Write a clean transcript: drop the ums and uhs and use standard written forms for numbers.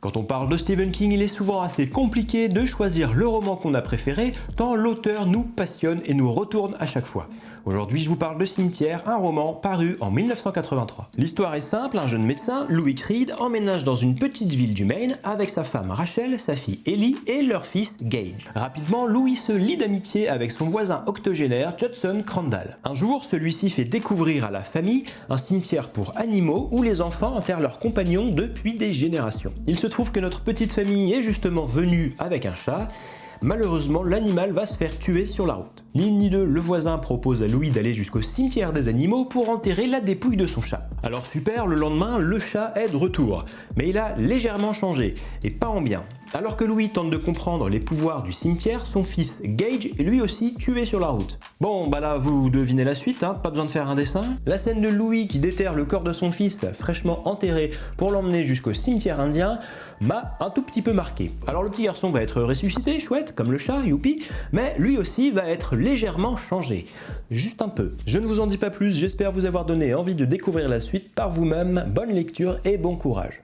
Quand on parle de Stephen King, il est souvent assez compliqué de choisir le roman qu'on a préféré, tant l'auteur nous passionne et nous retourne à chaque fois. Aujourd'hui, je vous parle de Cimetière, un roman paru en 1983. L'histoire est simple, un jeune médecin, Louis Creed, emménage dans une petite ville du Maine avec sa femme Rachel, sa fille Ellie et leur fils Gage. Rapidement, Louis se lie d'amitié avec son voisin octogénaire Judson Crandall. Un jour, celui-ci fait découvrir à la famille un cimetière pour animaux où les enfants enterrent leurs compagnons depuis des générations. Il se trouve que notre petite famille est justement venue avec un chat. Malheureusement, l'animal va se faire tuer sur la route. Ni une ni deux, le voisin propose à Louis d'aller jusqu'au cimetière des animaux pour enterrer la dépouille de son chat. Alors super, le lendemain, le chat est de retour. Mais il a légèrement changé, et pas en bien. Alors que Louis tente de comprendre les pouvoirs du cimetière, son fils Gage est lui aussi tué sur la route. Bon, bah là, vous devinez la suite, hein, pas besoin de faire un dessin. La scène de Louis qui déterre le corps de son fils fraîchement enterré pour l'emmener jusqu'au cimetière indien m'a un tout petit peu marqué. Alors le petit garçon va être ressuscité, chouette, comme le chat, youpi, mais lui aussi va être légèrement changé. Juste un peu. Je ne vous en dis pas plus, j'espère vous avoir donné envie de découvrir la suite par vous-même. Bonne lecture et bon courage.